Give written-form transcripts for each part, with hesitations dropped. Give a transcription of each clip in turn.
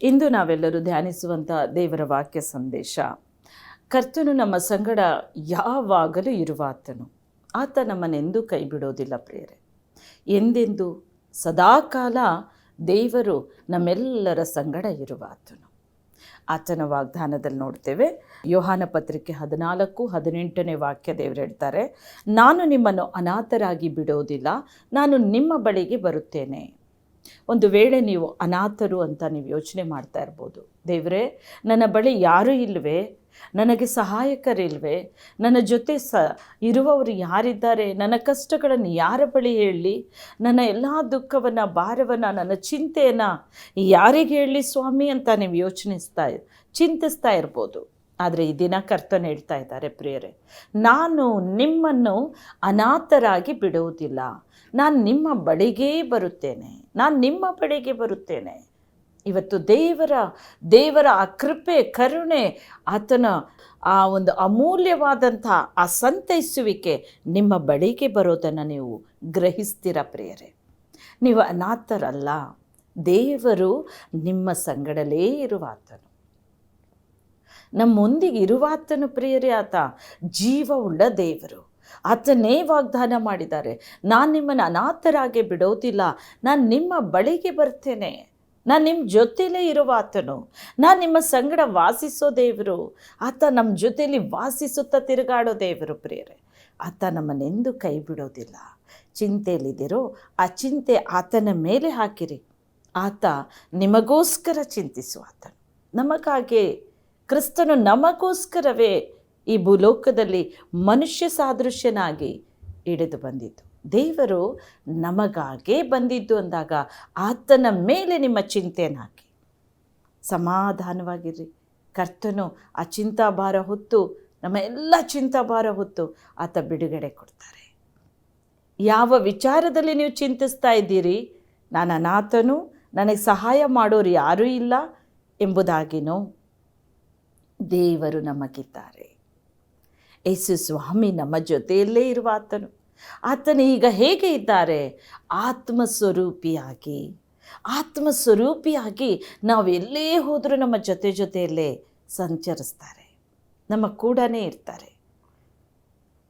ಇಂದು ನಾವೆಲ್ಲರೂ ಧ್ಯಾನಿಸುವಂಥ ದೇವರ ವಾಕ್ಯ ಸಂದೇಶ, ಕರ್ತನು ನಮ್ಮ ಸಂಗಡ ಯಾವಾಗಲೂ ಇರುವಾತನು. ಆತ ನಮ್ಮನ್ನೆಂದೂ ಕೈ ಬಿಡೋದಿಲ್ಲ ಪ್ರಿಯರೇ. ಎಂದೆಂದು ಸದಾಕಾಲ ದೇವರು ನಮ್ಮೆಲ್ಲರ ಸಂಗಡ ಇರುವಾತನು. ಆತನ ವಾಗ್ದಾನದಲ್ಲಿ ನೋಡ್ತೇವೆ. ಯೋಹಾನ ಪತ್ರಿಕೆ 14:18 ವಾಕ್ಯ ದೇವರು ಹೇಳ್ತಾರೆ, ನಾನು ನಿಮ್ಮನ್ನು ಅನಾಥರಾಗಿ ಬಿಡೋದಿಲ್ಲ, ನಾನು ನಿಮ್ಮ ಬಳಿಗೆ ಬರುತ್ತೇನೆ. ಒಂದು ವೇಳೆ ನೀವು ಅನಾಥರು ಅಂತ ನೀವು ಯೋಚನೆ ಮಾಡ್ತಾ ಇರ್ಬೋದು. ದೇವರೇ, ನನ್ನ ಬಳಿ ಯಾರೂ ಇಲ್ಲವೇ, ನನಗೆ ಸಹಾಯಕರಿಲ್ವೇ, ನನ್ನ ಜೊತೆ ಇರುವವರು ಯಾರಿದ್ದಾರೆ, ನನ್ನ ಕಷ್ಟಗಳನ್ನು ಯಾರ ಬಳಿ ಹೇಳಲಿ, ನನ್ನ ಎಲ್ಲ ದುಃಖವನ್ನು, ಭಾರವನ್ನು, ನನ್ನ ಚಿಂತೆಯನ್ನು ಯಾರಿಗೆ ಹೇಳಲಿ ಸ್ವಾಮಿ ಅಂತ ನೀವು ಚಿಂತಿಸ್ತಾ ಇರ್ಬೋದು. ಆದರೆ ಈ ದಿನ ಕರ್ತನು ಹೇಳ್ತಾ ಇದ್ದಾರೆ, ಪ್ರಿಯರೇ, ನಾನು ನಿಮ್ಮನ್ನು ಅನಾಥರಾಗಿ ಬಿಡುವುದಿಲ್ಲ, ನಾನು ನಿಮ್ಮ ಬಳಿಗೇ ಬರುತ್ತೇನೆ. ಇವತ್ತು ದೇವರ ಆ ಕೃಪೆ, ಕರುಣೆ, ಆತನ ಆ ಒಂದು ಅಮೂಲ್ಯವಾದಂಥ ಆ ಸಂತೈಸುವಿಕೆ ನಿಮ್ಮ ಬಳಿಗೆ ಬರೋದನ್ನು ನೀವು ಗ್ರಹಿಸ್ತೀರ ಪ್ರಿಯರೇ. ನೀವು ಅನಾಥರಲ್ಲ, ದೇವರು ನಿಮ್ಮ ಸಂಗಡಲೇ ಇರುವಾತನು, ನಮ್ಮೊಂದಿಗೆ ಇರುವಾತನು ಪ್ರಿಯರೇ. ಆತ ಜೀವವುಳ್ಳ ದೇವರು. ಆತನೇ ವಾಗ್ದಾನ ಮಾಡಿದ್ದಾರೆ, ನಾನು ನಿಮ್ಮನ್ನು ಅನಾಥರಾಗಿ ಬಿಡೋದಿಲ್ಲ, ನಾನು ನಿಮ್ಮ ಬಳಿಗೆ ಬರ್ತೇನೆ, ನಾನು ನಿಮ್ಮ ಜೊತೆಲೇ ಇರುವಾತನು, ನಾನು ನಿಮ್ಮ ಸಂಗಡ ವಾಸಿಸೋ ದೇವರು. ಆತ ನಮ್ಮ ಜೊತೆಯಲ್ಲಿ ವಾಸಿಸುತ್ತಾ ತಿರುಗಾಡೋ ದೇವರು ಪ್ರಿಯರೇ. ಆತ ನಮ್ಮನ್ನೆಂದೂ ಕೈ ಬಿಡೋದಿಲ್ಲ. ಚಿಂತೆಯಲ್ಲಿದ್ದೀರೋ ಆ ಚಿಂತೆ ಆತನ ಮೇಲೆ ಹಾಕಿರಿ. ಆತ ನಿಮಗೋಸ್ಕರ ಚಿಂತಿಸುವಾತನು. ನಮಗಾಗೆ ಕ್ರಿಸ್ತನು ನಮಗೋಸ್ಕರವೇ ಈ ಭೂಲೋಕದಲ್ಲಿ ಮನುಷ್ಯ ಸಾದೃಶ್ಯನಾಗಿ ಇಳಿದು ಬಂದಿದ್ದು. ದೇವರು ನಮಗಾಗೇ ಬಂದಿದ್ದು ಅಂದಾಗ ಆತನ ಮೇಲೆ ನಿಮ್ಮ ಚಿಂತೆಯನ್ನು ಹಾಕಿ ಸಮಾಧಾನವಾಗಿರ್ರಿ. ಕರ್ತನು ಆ ಚಿಂತಾಭಾರ ಹೊತ್ತು, ನಮ್ಮ ಎಲ್ಲ ಚಿಂತಾಭಾರ ಹೊತ್ತು ಆತ ಬಿಡುಗಡೆ ಕೊಡ್ತಾರೆ. ಯಾವ ವಿಚಾರದಲ್ಲಿ ನೀವು ಚಿಂತಿಸ್ತಾ ಇದ್ದೀರಿ, ನಾನು ಅನಾಥನು, ನನಗೆ ಸಹಾಯ ಮಾಡೋರು ಯಾರೂ ಇಲ್ಲ ಎಂಬುದಾಗಿನೋ, ದೇವರು ನಮಗಿದ್ದಾರೆ. ಯೇಸು ಸ್ವಾಮಿ ನಮ್ಮ ಜೊತೆಯಲ್ಲೇ ಇರುವಾತನು. ಆತನು ಈಗ ಹೇಗೆ ಇದ್ದಾರೆ? ಆತ್ಮಸ್ವರೂಪಿಯಾಗಿ ನಾವು ಎಲ್ಲೇ ಹೋದರೂ ನಮ್ಮ ಜೊತೆಯಲ್ಲೇ ಸಂಚರಿಸ್ತಾರೆ, ನಮ್ಮ ಕೂಡನೇ ಇರ್ತಾರೆ.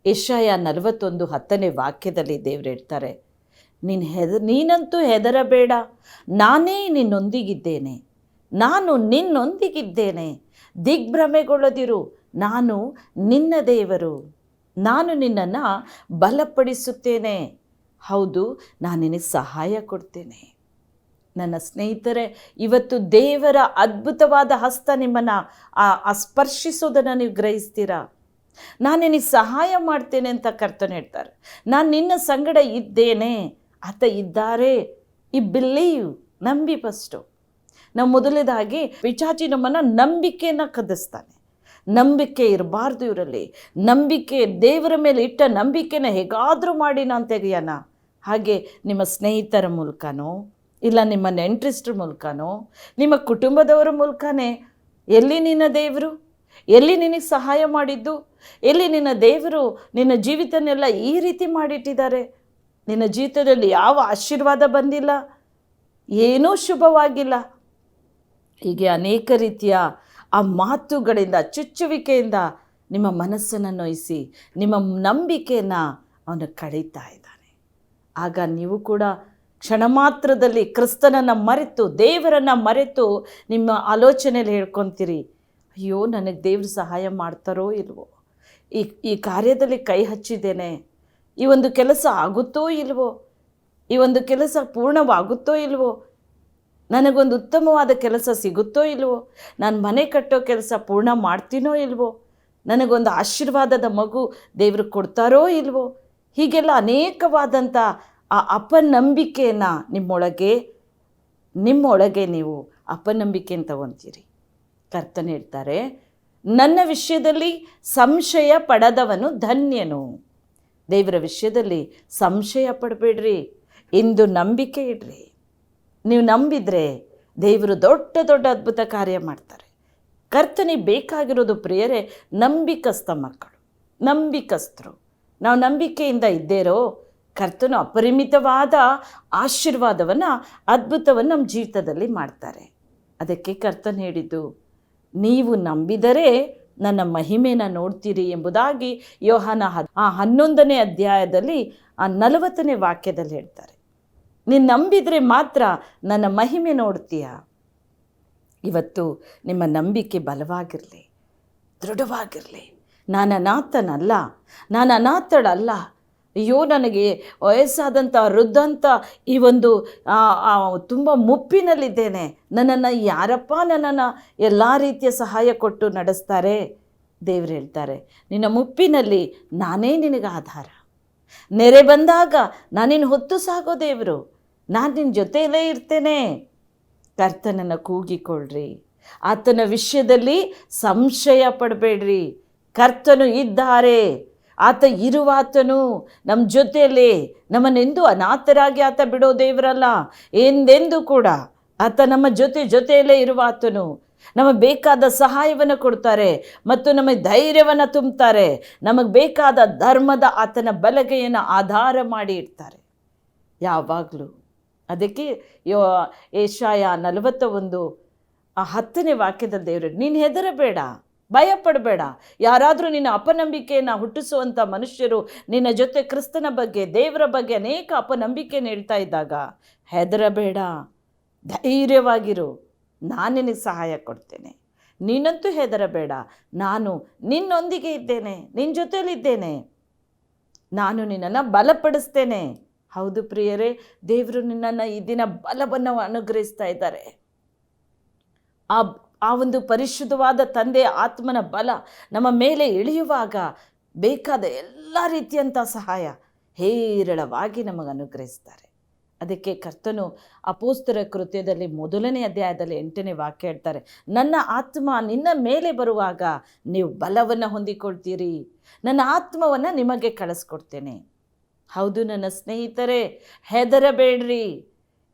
ಯೆಶಾಯ 41:10 ವಾಕ್ಯದಲ್ಲಿ ದೇವರು ಹೇಳ್ತಾರೆ, ನೀನಂತೂ ಹೆದರಬೇಡ, ನಾನೇ ನಿನ್ನೊಂದಿಗಿದ್ದೇನೆ, ನಾನು ನಿನ್ನೊಂದಿಗಿದ್ದೇನೆ, ದಿಗ್ಭ್ರಮೆಗೊಳ್ಳದಿರು, ನಾನು ನಿನ್ನ ದೇವರು, ನಾನು ನಿನ್ನನ್ನು ಬಲಪಡಿಸುತ್ತೇನೆ, ಹೌದು ನಾನು ನಿನಗೆ ಸಹಾಯ ಕೊಡ್ತೇನೆ. ನನ್ನ ಸ್ನೇಹಿತರೆ, ಇವತ್ತು ದೇವರ ಅದ್ಭುತವಾದ ಹಸ್ತ ನಿಮ್ಮನ್ನು ಸ್ಪರ್ಶಿಸೋದನ್ನು ನೀವು ಗ್ರಹಿಸ್ತೀರಾ? ನಾನು ನಿನಗೆ ಸಹಾಯ ಮಾಡ್ತೇನೆ ಅಂತ ಕರ್ತನು ಹೇಳ್ತಾರೆ. ನಾನು ನಿನ್ನ ಸಂಗಡ ಇದ್ದೇನೆ, ಆತ ಇದ್ದಾರೆ. ಈ ಬಿಲೀವ್, ನಂಬಿ ಫಸ್ಟು. ನಾವು ಮೊದಲನೇದಾಗಿ ಪಿಶಾಚಿ ನಮ್ಮನ್ನು ನಂಬಿಕೆಯನ್ನು ಕದಿಸ್ತಾನೆ. ನಂಬಿಕೆ ಇರಬಾರ್ದು ಇವರಲ್ಲಿ. ನಂಬಿಕೆ, ದೇವರ ಮೇಲೆ ಇಟ್ಟ ನಂಬಿಕೆನ ಹೇಗಾದರೂ ಮಾಡಿ ನಾನು ತೆಗೆಯೋಣ. ಹಾಗೆ ನಿಮ್ಮ ಸ್ನೇಹಿತರ ಮೂಲಕನೋ, ಇಲ್ಲ ನಿಮ್ಮ ನೆಂಟರಿಸ್ಟ್ರ ಮೂಲಕನೋ, ನಿಮ್ಮ ಕುಟುಂಬದವರ ಮೂಲಕನೇ, ಎಲ್ಲಿ ನಿನ್ನ ದೇವರು, ಎಲ್ಲಿ ನಿನಗೆ ಸಹಾಯ ಮಾಡಿದ್ದು, ಎಲ್ಲಿ ನಿನ್ನ ದೇವರು ನಿನ್ನ ಜೀವಿತನೆಲ್ಲ ಈ ರೀತಿ ಮಾಡಿಟ್ಟಿದ್ದಾರೆ, ನಿನ್ನ ಜೀವಿತದಲ್ಲಿ ಯಾವ ಆಶೀರ್ವಾದ ಬಂದಿಲ್ಲ, ಏನೂ ಶುಭವಾಗಿಲ್ಲ. ಹೀಗೆ ಅನೇಕ ರೀತಿಯ ಆ ಮಾತುಗಳಿಂದ, ಚುಚ್ಚುವಿಕೆಯಿಂದ ನಿಮ್ಮ ಮನಸ್ಸನ್ನು ನೋಯಿಸಿ ನಿಮ್ಮ ನಂಬಿಕೆಯನ್ನು ಅವನು ಕಳೀತಾ ಇದ್ದಾನೆ. ಆಗ ನೀವು ಕೂಡ ಕ್ಷಣ ಮಾತ್ರದಲ್ಲಿ ಕ್ರಿಸ್ತನನ್ನು ಮರೆತು, ದೇವರನ್ನು ಮರೆತು ನಿಮ್ಮ ಆಲೋಚನೆಯಲ್ಲಿ ಹೇಳ್ಕೊತೀರಿ, ಅಯ್ಯೋ ನನಗೆ ದೇವರು ಸಹಾಯ ಮಾಡ್ತಾರೋ ಇಲ್ವೋ, ಈ ಕಾರ್ಯದಲ್ಲಿ ಕೈ ಹಚ್ಚಿದ್ದೇನೆ, ಈ ಒಂದು ಕೆಲಸ ಆಗುತ್ತೋ ಇಲ್ವೋ, ಈ ಒಂದು ಕೆಲಸ ಪೂರ್ಣವಾಗುತ್ತೋ ಇಲ್ವೋ, ನನಗೊಂದು ಉತ್ತಮವಾದ ಕೆಲಸ ಸಿಗುತ್ತೋ ಇಲ್ವೋ, ನಾನು ಮನೆ ಕಟ್ಟೋ ಕೆಲಸ ಪೂರ್ಣ ಮಾಡ್ತೀನೋ ಇಲ್ವೋ, ನನಗೊಂದು ಆಶೀರ್ವಾದದ ಮಗು ದೇವರು ಕೊಡ್ತಾರೋ ಇಲ್ವೋ. ಹೀಗೆಲ್ಲ ಅನೇಕವಾದಂಥ ಆ ಅಪನಂಬಿಕೆಯನ್ನು ನಿಮ್ಮೊಳಗೆ ನೀವು ಅಪನಂಬಿಕೆಯನ್ನು ತಗೊತೀರಿ. ಕರ್ತನು ಹೇಳ್ತಾರೆ, ನನ್ನ ವಿಷಯದಲ್ಲಿ ಸಂಶಯ ಪಡದವನು ಧನ್ಯನು. ದೇವರ ವಿಷಯದಲ್ಲಿ ಸಂಶಯ ಪಡಬೇಡ್ರಿ, ಇಂದು ನಂಬಿಕೆ ಇಡ್ರಿ. ನೀವು ನಂಬಿದರೆ ದೇವರು ದೊಡ್ಡ ದೊಡ್ಡ ಅದ್ಭುತ ಕಾರ್ಯ ಮಾಡ್ತಾರೆ. ಕರ್ತನಿಗೆ ಬೇಕಾಗಿರೋದು ಪ್ರಿಯರೇ ನಂಬಿಕಸ್ಥ ಮಕ್ಕಳು, ನಂಬಿಕಸ್ಥರು. ನಾವು ನಂಬಿಕೆಯಿಂದ ಇದ್ದೇರೋ, ಕರ್ತನು ಅಪರಿಮಿತವಾದ ಆಶೀರ್ವಾದವನ್ನು, ಅದ್ಭುತವನ್ನು ನಮ್ಮ ಜೀವಿತದಲ್ಲಿ ಮಾಡ್ತಾರೆ. ಅದಕ್ಕೆ ಕರ್ತನು ಹೇಳಿದ್ದು, ನೀವು ನಂಬಿದರೆ ನನ್ನ ಮಹಿಮೆನ ನೋಡ್ತೀರಿ ಎಂಬುದಾಗಿ ಯೋಹಾನ 11ನೇ ಅಧ್ಯಾಯದಲ್ಲಿ 40ನೇ ವಾಕ್ಯದಲ್ಲಿ ಹೇಳ್ತಾರೆ. ನೀನು ನಂಬಿದರೆ ಮಾತ್ರ ನನ್ನ ಮಹಿಮೆ ನೋಡ್ತೀಯ. ಇವತ್ತು ನಿಮ್ಮ ನಂಬಿಕೆ ಬಲವಾಗಿರಲಿ, ದೃಢವಾಗಿರಲಿ. ನಾನು ಅನಾಥನಲ್ಲ, ನಾನು ಅನಾಥಳಲ್ಲ. ಅಯ್ಯೋ, ನನಗೆ ವಯಸ್ಸಾದಂಥ ವೃದ್ಧಂಥ ಈ ಒಂದು ತುಂಬ ಮುಪ್ಪಿನಲ್ಲಿದ್ದೇನೆ, ನನ್ನನ್ನು ಯಾರಪ್ಪ ನನ್ನನ್ನು ಎಲ್ಲ ರೀತಿಯ ಸಹಾಯ ಕೊಟ್ಟು ನಡೆಸ್ತಾರೆ? ದೇವರು ಹೇಳ್ತಾರೆ, ನಿನ್ನ ಮುಪ್ಪಿನಲ್ಲಿ ನಾನೇ ನಿನಗೆ ಆಧಾರ. ನೆರೆ ಬಂದಾಗ ನಾನಿನ್ನು ಹೊತ್ತು ಸಾಗೋ ದೇವರು, ನಾನು ನಿನ್ನ ಜೊತೆಯಲ್ಲೇ ಇರ್ತೇನೆ. ಕರ್ತನನ್ನು ಕೂಗಿಕೊಳ್ಳ್ರಿ, ಆತನ ವಿಷಯದಲ್ಲಿ ಸಂಶಯ ಪಡಬೇಡ್ರಿ. ಕರ್ತನು ಇದ್ದಾರೆ, ಆತ ಇರುವಾತನು ನಮ್ಮ ಜೊತೆಯಲ್ಲಿ. ನಮ್ಮನ್ನೆಂದೂ ಅನಾಥರಾಗಿ ಆತ ಬಿಡೋ ದೇವರಲ್ಲ, ಎಂದೆಂದೂ ಕೂಡ ಆತ ನಮ್ಮ ಜೊತೆಯಲ್ಲೇ ಇರುವಾತನು. ನಮಗೆ ಬೇಕಾದ ಸಹಾಯವನ್ನು ಕೊಡ್ತಾರೆ ಮತ್ತು ನಮಗೆ ಧೈರ್ಯವನ್ನು ತುಂಬುತ್ತಾರೆ. ನಮಗೆ ಬೇಕಾದ ಧರ್ಮದ ಆತನ ಬಲಗೈಯನ್ನು ಆಧಾರ ಮಾಡಿ ಇಡ್ತಾರೆ ಯಾವಾಗಲೂ. ಅದಕ್ಕೆ ಯೆಶಾಯ 41:10ನೇ ವಾಕ್ಯದ ದೇವರು, ನೀನು ಹೆದರಬೇಡ, ಭಯ ಪಡಬೇಡ. ಯಾರಾದರೂ ನಿನ್ನ ಅಪನಂಬಿಕೆಯನ್ನು ಹುಟ್ಟಿಸುವಂಥ ಮನುಷ್ಯರು ನಿನ್ನ ಜೊತೆ ಕ್ರಿಸ್ತನ ಬಗ್ಗೆ, ದೇವರ ಬಗ್ಗೆ ಅನೇಕ ಅಪನಂಬಿಕೆಯನ್ನು ಹೇಳ್ತಾ ಇದ್ದಾಗ ಹೆದರಬೇಡ, ಧೈರ್ಯವಾಗಿರು, ನಾನು ನಿನಗೆ ಸಹಾಯ ಕೊಡ್ತೇನೆ. ನೀನಂತೂ ಹೆದರಬೇಡ, ನಾನು ನಿನ್ನೊಂದಿಗೆ ಇದ್ದೇನೆ, ನಿನ್ನ ಜೊತೆಯಲ್ಲಿದ್ದೇನೆ, ನಾನು ನಿನ್ನನ್ನು ಬಲಪಡಿಸ್ತೇನೆ. ಹೌದು ಪ್ರಿಯರೇ, ದೇವರು ನಿನ್ನನ್ನು ಈ ದಿನ ಬಲವನ್ನು ಅನುಗ್ರಹಿಸ್ತಾ ಇದ್ದಾರೆ. ಆ ಒಂದು ಪರಿಶುದ್ಧವಾದ ತಂದೆಯ ಆತ್ಮನ ಬಲ ನಮ್ಮ ಮೇಲೆ ಇಳಿಯುವಾಗ ಬೇಕಾದ ಎಲ್ಲ ರೀತಿಯಂಥ ಸಹಾಯ ಹೇರಳವಾಗಿ ನಮಗೆ ಅನುಗ್ರಹಿಸ್ತಾರೆ. ಅದಕ್ಕೆ ಕರ್ತನು ಅಪೊಸ್ತಲರ ಕೃತ್ಯದಲ್ಲಿ 1ನೇ ಅಧ್ಯಾಯದಲ್ಲಿ 8ನೇ ವಾಕ್ಯ ಹೇಳ್ತಾರೆ, ನನ್ನ ಆತ್ಮ ನಿನ್ನ ಮೇಲೆ ಬರುವಾಗ ನೀವು ಬಲವನ್ನು ಹೊಂದಿಕೊಳ್ತೀರಿ, ನನ್ನ ಆತ್ಮವನ್ನು ನಿಮಗೆ ಕಳಿಸ್ಕೊಡ್ತೇನೆ. ಹೌದು ನನ್ನ ಸ್ನೇಹಿತರೆ, ಹೆದರಬೇಡ್ರಿ.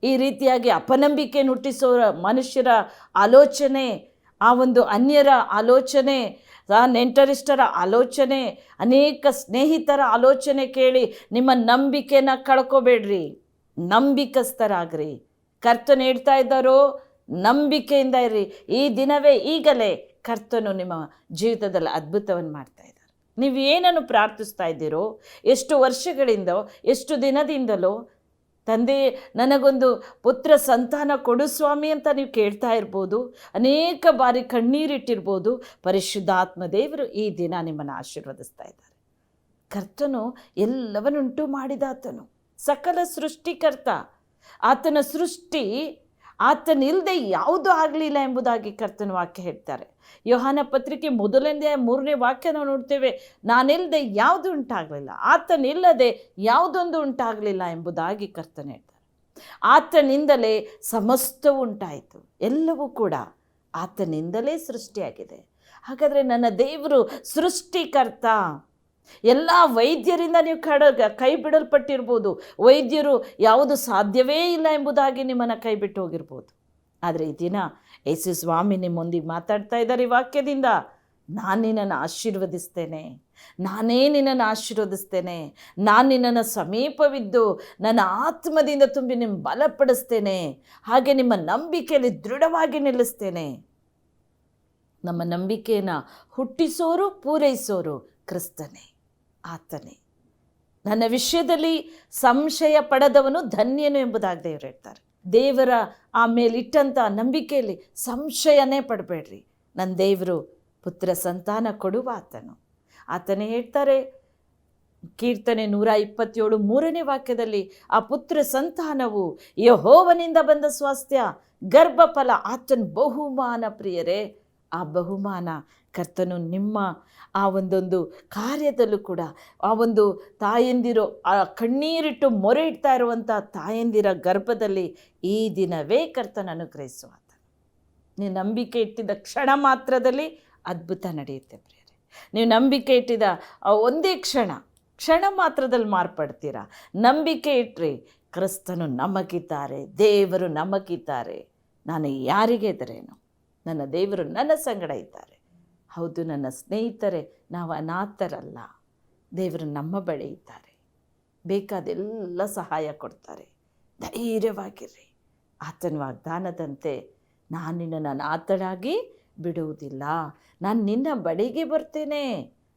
ಈ ರೀತಿಯಾಗಿ ಅಪನಂಬಿಕೆಯನ್ನು ಹುಟ್ಟಿಸೋ ಮನುಷ್ಯರ ಆಲೋಚನೆ, ಆ ಒಂದು ಅನ್ಯರ ಆಲೋಚನೆ, ನೆಂಟರಿಷ್ಟರ ಆಲೋಚನೆ, ಅನೇಕ ಸ್ನೇಹಿತರ ಆಲೋಚನೆ ಕೇಳಿ ನಿಮ್ಮ ನಂಬಿಕೆನ ಕಳ್ಕೊಬೇಡ್ರಿ. ನಂಬಿಕಸ್ಥರಾಗ್ರಿ. ಕರ್ತನು ಹೇಳ್ತಾ ಇದ್ದಾರೋ, ನಂಬಿಕೆಯಿಂದ ಇರ್ರಿ. ಈ ದಿನವೇ ಈಗಲೇ ಕರ್ತನು ನಿಮ್ಮ ಜೀವಿತದಲ್ಲಿ ಅದ್ಭುತವನ್ನು ಮಾಡ್ತಾ ಇದ್ದಾರೆ. ನೀವು ಏನನ್ನು ಪ್ರಾರ್ಥಿಸ್ತಾ ಇದ್ದೀರೋ, ಎಷ್ಟು ವರ್ಷಗಳಿಂದೋ, ಎಷ್ಟು ದಿನದಿಂದಲೋ, ತಂದೆ ನನಗೊಂದು ಪುತ್ರ ಸಂತಾನ ಕೊಡು ಸ್ವಾಮಿ ಅಂತ ನೀವು ಕೇಳ್ತಾ ಇರ್ಬೋದು. ಅನೇಕ ಬಾರಿ ಕಣ್ಣೀರಿಟ್ಟಿರ್ಬೋದು. ಪರಿಶುದ್ಧಾತ್ಮ ದೇವರು ಈ ದಿನ ನಿಮ್ಮನ್ನು ಆಶೀರ್ವದಿಸ್ತಾ ಇದ್ದಾರೆ. ಕರ್ತನು ಎಲ್ಲವನ್ನುಂಟು ಮಾಡಿದಾತನು, ಸಕಲ ಸೃಷ್ಟಿಕರ್ತ. ಆತನ ಸೃಷ್ಟಿ ಆತನಿಲ್ಲದೆ ಯಾವುದೂ ಆಗಲಿಲ್ಲ ಎಂಬುದಾಗಿ ಕರ್ತನ ವಾಕ್ಯ ಹೇಳ್ತಾರೆ. ಯೋಹಾನ ಪತ್ರಿಕೆ 1:3 ವಾಕ್ಯ ನಾವು ನೋಡ್ತೇವೆ, ನಾನಿಲ್ಲದೆ ಯಾವುದು ಉಂಟಾಗಲಿಲ್ಲ, ಆತನಿಲ್ಲದೆ ಯಾವುದೊಂದು ಉಂಟಾಗಲಿಲ್ಲ ಎಂಬುದಾಗಿ ಕರ್ತನ ಹೇಳ್ತಾರೆ. ಆತನಿಂದಲೇ ಸಮಸ್ತವೂ ಉಂಟಾಯಿತು, ಎಲ್ಲವೂ ಕೂಡ ಆತನಿಂದಲೇ ಸೃಷ್ಟಿಯಾಗಿದೆ. ಹಾಗಾದರೆ ನನ್ನ ದೇವರು ಸೃಷ್ಟಿಕರ್ತ. ಎಲ್ಲ ವೈದ್ಯರಿಂದ ನೀವು ಕೈ ಬಿಡಲ್ಪಟ್ಟಿರ್ಬೋದು. ವೈದ್ಯರು ಯಾವುದು ಸಾಧ್ಯವೇ ಇಲ್ಲ ಎಂಬುದಾಗಿ ನಿಮ್ಮನ್ನು ಕೈ ಬಿಟ್ಟು ಹೋಗಿರ್ಬೋದು. ಆದರೆ ಈ ದಿನ ಯೇಸು ಸ್ವಾಮಿ ನಿಮ್ಮೊಂದಿಗೆ ಮಾತಾಡ್ತಾ ಇದ್ದಾರೆ ಈ ವಾಕ್ಯದಿಂದ. ನಾನು ನಿನ್ನನ್ನು ಆಶೀರ್ವದಿಸ್ತೇನೆ, ನಾನೇ ನಿನ್ನನ್ನು ಆಶೀರ್ವದಿಸ್ತೇನೆ. ನಾನು ನಿನ್ನನ್ನು ಸಮೀಪವಿದ್ದು ನನ್ನ ಆತ್ಮದಿಂದ ತುಂಬಿ ನಿಮ್ಮ ಬಲಪಡಿಸ್ತೇನೆ. ಹಾಗೆ ನಿಮ್ಮ ನಂಬಿಕೆಯಲ್ಲಿ ದೃಢವಾಗಿ ನಿಲ್ಲಿಸ್ತೇನೆ. ನಮ್ಮ ನಂಬಿಕೆಯನ್ನು ಹುಟ್ಟಿಸೋರು, ಪೂರೈಸೋರು ಕ್ರಿಸ್ತನೇ, ಆತನೇ. ನನ್ನ ವಿಷಯದಲ್ಲಿ ಸಂಶಯ ಪಡೆದವನು ಧನ್ಯನು ಎಂಬುದಾಗಿ ದೇವರು ಹೇಳ್ತಾರೆ. ದೇವರ ಆಮೇಲಿಟ್ಟಂಥ ನಂಬಿಕೆಯಲ್ಲಿ ಸಂಶಯನೇ ಪಡಬೇಡ್ರಿ. ನನ್ನ ದೇವರು ಪುತ್ರ ಸಂತಾನ ಕೊಡುವ ಆತನೇ ಹೇಳ್ತಾರೆ. ಕೀರ್ತನೆ 127:3ನೇ ವಾಕ್ಯದಲ್ಲಿ, ಆ ಪುತ್ರ ಸಂತಾನವು ಯೆಹೋವನಿಂದ ಬಂದ ಸ್ವಾಸ್ಥ್ಯ, ಗರ್ಭಫಲ ಆತನ ಬಹುಮಾನ. ಪ್ರಿಯರೇ, ಆ ಬಹುಮಾನ ಕರ್ತನು ನಿಮ್ಮ ಆ ಒಂದೊಂದು ಕಾರ್ಯದಲ್ಲೂ ಕೂಡ, ಆ ಒಂದು ತಾಯಂದಿರು ಆ ಕಣ್ಣೀರಿಟ್ಟು ಮೊರೆ ಇಡ್ತಾ ಇರುವಂಥ ತಾಯಂದಿರ ಗರ್ಭದಲ್ಲಿ ಈ ದಿನವೇ ಕರ್ತನ ಅನುಗ್ರಹಿಸುವಾತ. ನೀವು ನಂಬಿಕೆ ಇಟ್ಟಿದ್ದ ಕ್ಷಣ ಮಾತ್ರದಲ್ಲಿ ಅದ್ಭುತ ನಡೆಯುತ್ತೆ ಪ್ರಿಯರೇ. ನೀವು ನಂಬಿಕೆ ಇಟ್ಟಿದ್ದ ಒಂದೇ ಕ್ಷಣ ಮಾತ್ರದಲ್ಲಿ ಮಾರ್ಪಡ್ತೀರಾ. ನಂಬಿಕೆ ಇಟ್ಟರೆ ಕ್ರಿಸ್ತನು ನಮಗಿದ್ದಾರೆ, ದೇವರು ನಮಗಿದ್ದಾರೆ. ನಾನು ಯಾರಿಗೆ ಎದುರೇನು? ನನ್ನ ದೇವರು ನನ್ನ ಸಂಗಡ ಇದ್ದಾರೆ. ಹೌದು ನನ್ನ ಸ್ನೇಹಿತರೆ, ನಾವು ಅನಾಥರಲ್ಲ. ದೇವರು ನಮ್ಮ ಬಳಿ ಇದ್ದಾರೆ, ಬೇಕಾದೆಲ್ಲ ಸಹಾಯ ಕೊಡ್ತಾರೆ. ಧೈರ್ಯವಾಗಿರ್ರಿ. ಆತನ ವಾಗ್ದಾನದಂತೆ ನಾನು ನಿನ್ನನ್ನು ಅನಾಥಳಾಗಿ ಬಿಡುವುದಿಲ್ಲ, ನಾನು ನಿನ್ನ ಬಳಿಗೆ ಬರ್ತೇನೆ.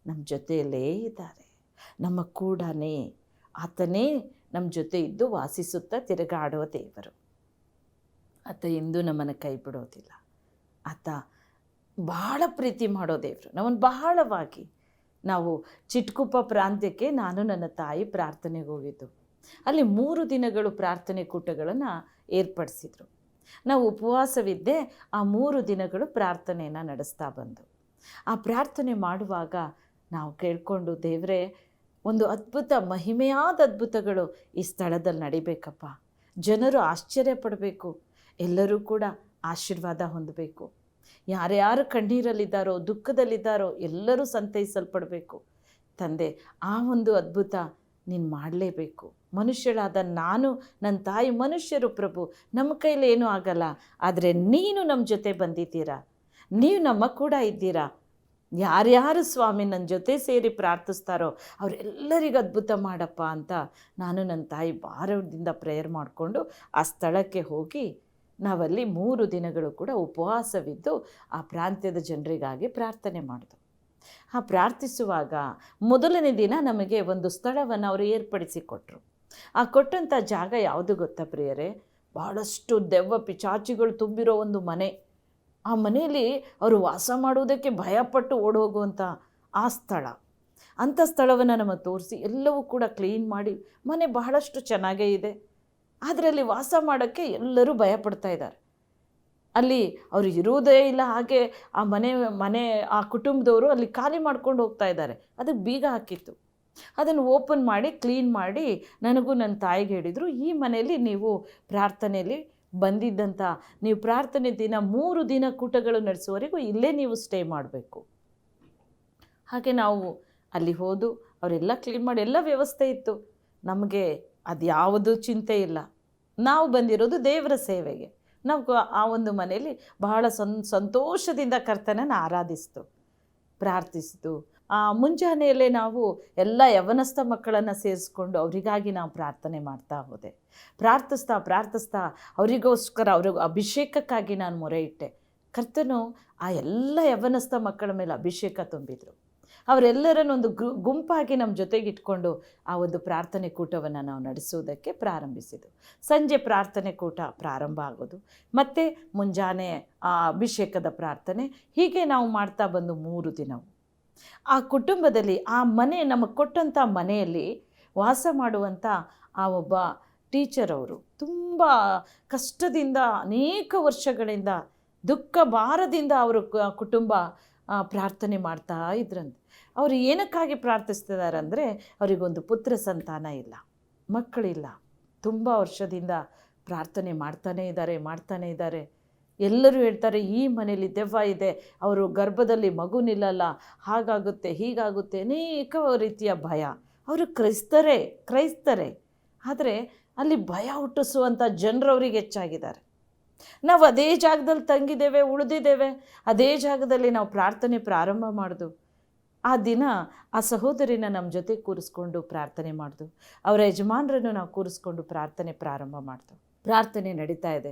ನಮ್ಮ ಜೊತೆಯಲ್ಲೇ ಇದ್ದಾರೆ, ನಮ್ಮ ಕೂಡನೇ ಆತನೇ ನಮ್ಮ ಜೊತೆ ಇದ್ದು ವಾಸಿಸುತ್ತಾ ತಿರುಗಾಡುವ ದೇವರು. ಆತ ಎಂದೂ ನಮ್ಮನ್ನು ಕೈ ಬಿಡೋದಿಲ್ಲ. ಆತ ಬಹಳ ಪ್ರೀತಿ ಮಾಡೋ ದೇವರು, ನಮ್ಮನ್ನು ಬಹಳವಾಗಿ. ನಾವು ಚಿಟ್ಕುಪ್ಪ ಪ್ರಾಂತ್ಯಕ್ಕೆ ನಾನು ನನ್ನ ತಾಯಿ ಪ್ರಾರ್ಥನೆಗೆ ಹೋಗಿದ್ದು. ಅಲ್ಲಿ 3 ದಿನಗಳು ಪ್ರಾರ್ಥನೆ ಕೂಟಗಳನ್ನು ಏರ್ಪಡಿಸಿದರು. ನಾವು ಉಪವಾಸವಿದ್ದೆ ಆ 3 ದಿನಗಳು ಪ್ರಾರ್ಥನೆಯನ್ನು ನಡೆಸ್ತಾ ಬಂದು, ಆ ಪ್ರಾರ್ಥನೆ ಮಾಡುವಾಗ ನಾವು ಕೇಳಿಕೊಂಡು, ದೇವರೇ, ಒಂದು ಅದ್ಭುತ, ಮಹಿಮೆಯಾದ ಅದ್ಭುತಗಳು ಈ ಸ್ಥಳದಲ್ಲಿ ನಡಿಬೇಕಪ್ಪ. ಜನರು ಆಶ್ಚರ್ಯಪಡಬೇಕು, ಎಲ್ಲರೂ ಕೂಡ ಆಶೀರ್ವಾದ ಹೊಂದಬೇಕು. ಯಾರ್ಯಾರು ಕಣ್ಣೀರಲ್ಲಿದ್ದಾರೋ, ದುಃಖದಲ್ಲಿದ್ದಾರೋ ಎಲ್ಲರೂ ಸಂತೈಸಲ್ಪಡಬೇಕು. ತಂದೆ, ಆ ಒಂದು ಅದ್ಭುತ ನೀನು ಮಾಡಲೇಬೇಕು. ಮನುಷ್ಯಳಾದ ನಾನು, ನನ್ನ ತಾಯಿ ಮನುಷ್ಯರು ಪ್ರಭು, ನಮ್ಮ ಕೈಲಿ ಏನೂ ಆಗಲ್ಲ. ಆದರೆ ನೀನು ನಮ್ಮ ಜೊತೆ ಬಂದಿದ್ದೀರಾ, ನೀವು ನಮ್ಮ ಕೂಡ ಇದ್ದೀರಾ. ಯಾರ್ಯಾರು ಸ್ವಾಮಿ ನನ್ನ ಜೊತೆ ಸೇರಿ ಪ್ರಾರ್ಥಿಸ್ತಾರೋ ಅವರೆಲ್ಲರಿಗೂ ಅದ್ಭುತ ಮಾಡಪ್ಪ ಅಂತ ನಾನು ನನ್ನ ತಾಯಿ ಭಾರದಿಂದ ಪ್ರೇಯರ್ ಮಾಡಿಕೊಂಡು ಆ ಸ್ಥಳಕ್ಕೆ ಹೋಗಿ ನಾವಲ್ಲಿ 3 ದಿನಗಳು ಕೂಡ ಉಪವಾಸವಿದ್ದು ಆ ಪ್ರಾಂತ್ಯದ ಜನರಿಗಾಗಿ ಪ್ರಾರ್ಥನೆ ಮಾಡಿದ್ವು. ಆ ಪ್ರಾರ್ಥಿಸುವಾಗ ಮೊದಲನೇ ದಿನ ನಮಗೆ ಒಂದು ಸ್ಥಳವನ್ನು ಅವರು ಏರ್ಪಡಿಸಿಕೊಟ್ರು. ಆ ಕೊಟ್ಟಂಥ ಜಾಗ ಯಾವುದು ಗೊತ್ತಾ ಪ್ರಿಯರೇ? ಭಾಳಷ್ಟು ದೆವ್ವ ಪಿಚಾಚಿಗಳು ತುಂಬಿರೋ ಒಂದು ಮನೆ. ಆ ಮನೆಯಲ್ಲಿ ಅವರು ವಾಸ ಮಾಡುವುದಕ್ಕೆ ಭಯಪಟ್ಟು ಓಡೋಗುವಂಥ ಆ ಸ್ಥಳ. ಅಂಥ ಸ್ಥಳವನ್ನು ನಮಗೆ ತೋರಿಸಿ ಎಲ್ಲವೂ ಕೂಡ ಕ್ಲೀನ್ ಮಾಡಿ, ಮನೆ ಬಹಳಷ್ಟು ಚೆನ್ನಾಗೇ ಇದೆ, ಆದರೆ ಅಲ್ಲಿ ವಾಸ ಮಾಡೋಕ್ಕೆ ಎಲ್ಲರೂ ಭಯಪಡ್ತಾ ಇದ್ದಾರೆ. ಅಲ್ಲಿ ಅವರು ಇರುವುದೇ ಇಲ್ಲ. ಹಾಗೆ ಆ ಮನೆ ಆ ಕುಟುಂಬದವರು ಅಲ್ಲಿ ಖಾಲಿ ಮಾಡ್ಕೊಂಡು ಹೋಗ್ತಾ ಇದ್ದಾರೆ. ಅದಕ್ಕೆ ಬೀಗ ಹಾಕಿತ್ತು. ಅದನ್ನು ಓಪನ್ ಮಾಡಿ ಕ್ಲೀನ್ ಮಾಡಿ ನನಗೂ ನನ್ನ ತಾಯಿಗೆ ಹೇಳಿದರು, ಈ ಮನೆಯಲ್ಲಿ ನೀವು ಪ್ರಾರ್ಥನೆಯಲ್ಲಿ ಬಂದಿದ್ದಂಥ, ನೀವು ಪ್ರಾರ್ಥನೆ ದಿನ 3 ದಿನ ಕೂಟಗಳು ನಡೆಸುವವರೆಗೂ ಇಲ್ಲೇ ನೀವು ಸ್ಟೇ ಮಾಡಬೇಕು. ಹಾಗೆ ನಾವು ಅಲ್ಲಿ ಹೋದು ಅವರೆಲ್ಲ ಕ್ಲೀನ್ ಮಾಡಿ ಎಲ್ಲ ವ್ಯವಸ್ಥೆ ಇತ್ತು. ನಮಗೆ ಅದು ಯಾವುದೂ ಚಿಂತೆ ಇಲ್ಲ. ನಾವು ಬಂದಿರೋದು ದೇವರ ಸೇವೆಗೆ. ನಾವು ಆ ಒಂದು ಮನೆಯಲ್ಲಿ ಬಹಳ ಸಂತೋಷದಿಂದ ಕರ್ತನನ್ನು ಆರಾಧಿಸ್ತು, ಪ್ರಾರ್ಥಿಸಿತು. ಮುಂಜಾನೆಯಲ್ಲೇ ನಾವು ಎಲ್ಲ ಯವನಸ್ಥ ಮಕ್ಕಳನ್ನು ಸೇರಿಸ್ಕೊಂಡು ಅವರಿಗಾಗಿ ನಾವು ಪ್ರಾರ್ಥನೆ ಮಾಡ್ತಾ ಹೋದೆ. ಪ್ರಾರ್ಥಿಸ್ತಾ ಅವರಿಗೋಸ್ಕರ, ಅವ್ರಿಗೆ ಅಭಿಷೇಕಕ್ಕಾಗಿ ನಾನು ಮೊರೆ ಇಟ್ಟೆ. ಕರ್ತನು ಆ ಎಲ್ಲ ಯವನಸ್ಥ ಮಕ್ಕಳ ಮೇಲೆ ಅಭಿಷೇಕ ತುಂಬಿದರು. ಅವರೆಲ್ಲರನ್ನು ಒಂದು ಗುಂಪಾಗಿ ನಮ್ಮ ಜೊತೆಗೆ ಇಟ್ಕೊಂಡು ಆ ಒಂದು ಪ್ರಾರ್ಥನೆ ಕೂಟವನ್ನು ನಾವು ನಡೆಸುವುದಕ್ಕೆ ಪ್ರಾರಂಭಿಸಿದ್ದು. ಸಂಜೆ ಪ್ರಾರ್ಥನೆ ಕೂಟ ಪ್ರಾರಂಭ ಆಗೋದು, ಮತ್ತು ಮುಂಜಾನೆ ಆ ಅಭಿಷೇಕದ ಪ್ರಾರ್ಥನೆ, ಹೀಗೆ ನಾವು ಮಾಡ್ತಾ ಬಂದು 3 ದಿನವು ಆ ಕುಟುಂಬದಲ್ಲಿ, ಆ ಮನೆ ನಮಗೆ ಕೊಟ್ಟಂಥ ಮನೆಯಲ್ಲಿ ವಾಸ ಮಾಡುವಂಥ ಆ ಒಬ್ಬ ಟೀಚರ್ ಅವರು ತುಂಬ ಕಷ್ಟದಿಂದ ಅನೇಕ ವರ್ಷಗಳಿಂದ ದುಃಖ ಭಾರದಿಂದ ಅವರು ಕುಟುಂಬ ಪ್ರಾರ್ಥನೆ ಮಾಡ್ತಾ ಇದ್ರಂತೆ. ಅವರು ಏನಕ್ಕಾಗಿ ಪ್ರಾರ್ಥಿಸ್ತಿದ್ದಾರೆ ಅಂದರೆ, ಅವರಿಗೊಂದು ಪುತ್ರ ಸಂತಾನ ಇಲ್ಲ, ಮಕ್ಕಳಿಲ್ಲ. ತುಂಬ ವರ್ಷದಿಂದ ಪ್ರಾರ್ಥನೆ ಮಾಡ್ತಾನೇ ಇದ್ದಾರೆ. ಎಲ್ಲರೂ ಹೇಳ್ತಾರೆ, ಈ ಮನೇಲಿ ದೆವ್ವ ಇದೆ, ಅವರು ಗರ್ಭದಲ್ಲಿ ಮಗು ನಿಲ್ಲಲ್ಲ, ಹಾಗಾಗುತ್ತೆ ಹೀಗಾಗುತ್ತೆ, ಅನೇಕ ರೀತಿಯ ಭಯ. ಅವರು ಕ್ರೈಸ್ತರೇ, ಆದರೆ ಅಲ್ಲಿ ಭಯ ಹುಟ್ಟಿಸುವಂಥ ಜನರು ಅವರಿಗೆ ಹೆಚ್ಚಾಗಿದ್ದಾರೆ. ನಾವು ಅದೇ ಜಾಗದಲ್ಲಿ ತಂಗಿದ್ದೇವೆ, ಉಳಿದಿದ್ದೇವೆ, ಅದೇ ಜಾಗದಲ್ಲಿ ನಾವು ಪ್ರಾರ್ಥನೆ ಪ್ರಾರಂಭ ಮಾಡಿದ್ವು. ಆ ದಿನ ಆ ಸಹೋದರಿನ ನಮ್ಮ ಜೊತೆ ಕೂರಿಸ್ಕೊಂಡು ಪ್ರಾರ್ಥನೆ ಮಾಡಿದ್ವು. ಅವರ ಯಜಮಾನರನ್ನು ನಾವು ಕೂರಿಸ್ಕೊಂಡು ಪ್ರಾರ್ಥನೆ ಪ್ರಾರಂಭ ಮಾಡಿದ್ವು. ಪ್ರಾರ್ಥನೆ ನಡೀತಾ ಇದೆ.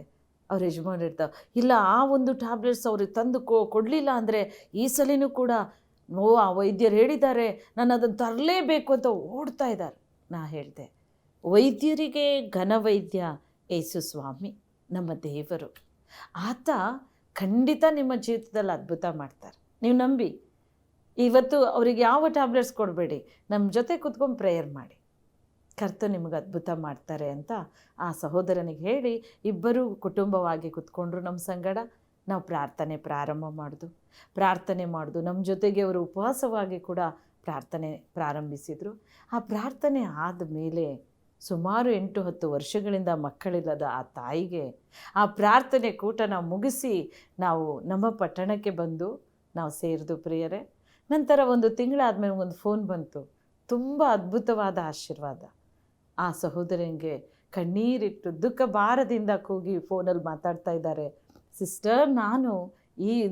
ಅವ್ರ ಯಜಮಾನ್ ಇರ್ತಾವೆ, ಇಲ್ಲ ಆ ಒಂದು ಟ್ಯಾಬ್ಲೆಟ್ಸ್ ಅವ್ರಿಗೆ ತಂದು ಕೊಡಲಿಲ್ಲ ಅಂದರೆ ಈ ಸಲಿನೂ ಕೂಡ ಆ ವೈದ್ಯರು ಹೇಳಿದ್ದಾರೆ, ನಾನು ಅದನ್ನು ತರಲೇಬೇಕು ಅಂತ ಓಡ್ತಾ ಇದ್ದಾರೆ. ನಾ ಹೇಳಿದೆ, ವೈದ್ಯರಿಗೆ ಘನವೈದ್ಯ ಯೇಸು ಸ್ವಾಮಿ, ನಮ್ಮ ದೇವರು. ಆತ ಖಂಡಿತ ನಿಮ್ಮ ಜೀವಿತದಲ್ಲಿ ಅದ್ಭುತ ಮಾಡ್ತಾರೆ. ನೀವು ನಂಬಿ. ಇವತ್ತು ಅವರಿಗೆ ಯಾವ ಟ್ಯಾಬ್ಲೆಟ್ಸ್ ಕೊಡಬೇಡಿ, ನಮ್ಮ ಜೊತೆ ಕೂತ್ಕೊಂಡು ಪ್ರೇಯರ್ ಮಾಡಿ, ಕರ್ತ ನಿಮಗೆ ಅದ್ಭುತ ಮಾಡ್ತಾರೆ ಅಂತ ಆ ಸಹೋದರನಿಗೆ ಹೇಳಿ ಇಬ್ಬರೂ ಕುಟುಂಬವಾಗಿ ಕೂತ್ಕೊಂಡ್ರು. ನಮ್ಮ ಸಂಗಡ ನಾವು ಪ್ರಾರ್ಥನೆ ಮಾಡಿದು. ನಮ್ಮ ಜೊತೆಗೆ ಅವರು ಉಪವಾಸವಾಗಿ ಕೂಡ ಪ್ರಾರ್ಥನೆ ಪ್ರಾರಂಭಿಸಿದರು. ಆ ಪ್ರಾರ್ಥನೆ ಆದಮೇಲೆ ಸುಮಾರು 8-10 ವರ್ಷಗಳಿಂದ ಮಕ್ಕಳಿಲ್ಲದ ಆ ತಾಯಿಗೆ ಆ ಪ್ರಾರ್ಥನೆ ಕೂಟ ನಾವು ಮುಗಿಸಿ ನಾವು ನಮ್ಮ ಪಟ್ಟಣಕ್ಕೆ ಬಂದು ನಾವು ಸೇರಿದು ಪ್ರಿಯರೇ. ನಂತರ 1 ತಿಂಗಳಾದಮೇಲೆ ಒಂದು ಫೋನ್ ಬಂತು. ತುಂಬ ಅದ್ಭುತವಾದ ಆಶೀರ್ವಾದ. ಆ ಸಹೋದರನಿಗೆ ಕಣ್ಣೀರಿಟ್ಟು ದುಃಖ ಭಾರದಿಂದ ಕೂಗಿ ಫೋನಲ್ಲಿ ಮಾತಾಡ್ತಾ ಇದ್ದಾರೆ, ಸಿಸ್ಟರ್, ನಾನು